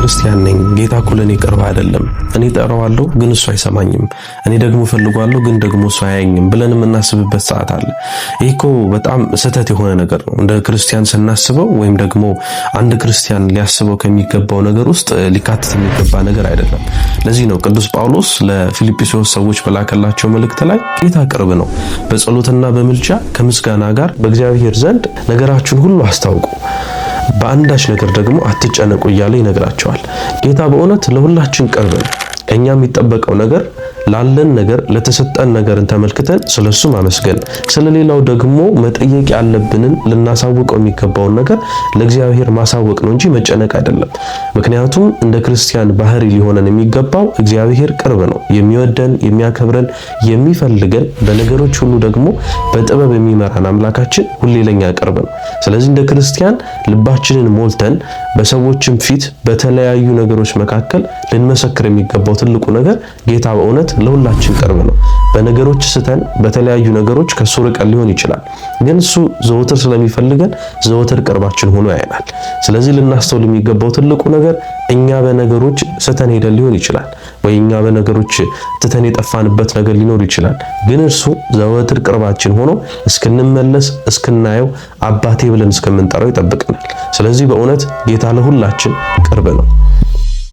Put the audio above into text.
ክርስቲያን ነኝ፣ ጌታ እኮ ለኔ ቅርብ አይደለም፣ እኔ ጠራዋለሁ ግን እሱ አይሰማኝም፣ እኔ ደግሞ ፈልጓለሁ ግን ደግሞ እሱ አያየኝም ብለን የምናስብበት ሰዓት አለ። ይሄ እኮ በጣም ስህተት የሆነ ነገር ነው። እንደ ክርስቲያን ስናስበው ወይም ደግሞ አንድ ክርስቲያን ሊያስበው ከሚገባው ነገር ውስጥ ሊካተት የሚገባ ነገር አይደለም። ለዚህ ነው ቅዱስ ጳውሎስ ለፊልጵስዩስ ሰዎች በላከላቸው መልእክት ላይ ጌታ ቅርብ ነው፣ በጸሎትና በምልጃ ከምስጋና ጋር በእግዚአብሔር ዘንድ ነገራችሁን ሁሉ አስታውቁ፣ በአንዳች ነገር ደግሞ አትጨነቁ እያለ ይነግራቸዋል። ጌታ በእውነት ለሁላችን ቅርብ ነው። ከኛ የሚጠበቀው ነገር ላለን ነገር ለተሰጠን ነገርን ተመልክተን ስለሱ ማመስገን፣ ስለሌላው ደግሞ መጠየቅ ያለብንን ልናሳውቀው የሚገባውን ነገር ለእግዚአብሔር ማሳወቅ ነው እንጂ መጨነቅ አይደለም። ምክንያቱም እንደ ክርስቲያን ባህሪ ሊሆነን የሚገባው እግዚአብሔር ቅርብ ነው። የሚወደን፣ የሚያከብረን፣ የሚፈልገን በነገሮች ሁሉ ደግሞ በጥበብ የሚመራን አምላካችን ሁሌ ለኛ ቅርብ ነው። ስለዚህ እንደ ክርስቲያን ልባችንን ሞልተን በሰዎችም ፊት በተለያዩ ነገሮች መካከል ልንመሰክር የሚገባው ትልቁ ነገር ጌታ በእውነት ለሁላችን ቅርብ ነው። በነገሮች ስተን በተለያዩ ነገሮች ከሱ ርቀን ሊሆን ይችላል፣ ግን እሱ ዘወትር ስለሚፈልገን ዘወትር ቅርባችን ሆኖ ያየናል። ስለዚህ ልናስተውል የሚገባው ትልቁ ነገር እኛ በነገሮች ስተን ሄደን ሊሆን ይችላል፣ ወይ እኛ በነገሮች ትተን የጠፋንበት ነገር ሊኖር ይችላል፣ ግን እርሱ ዘወትር ቅርባችን ሆኖ እስክንመለስ እስክናየው አባቴ ብለን እስከምንጠራው ይጠብቀናል። ስለዚህ በእውነት ጌታ ለሁላችን ቅርብ ነው።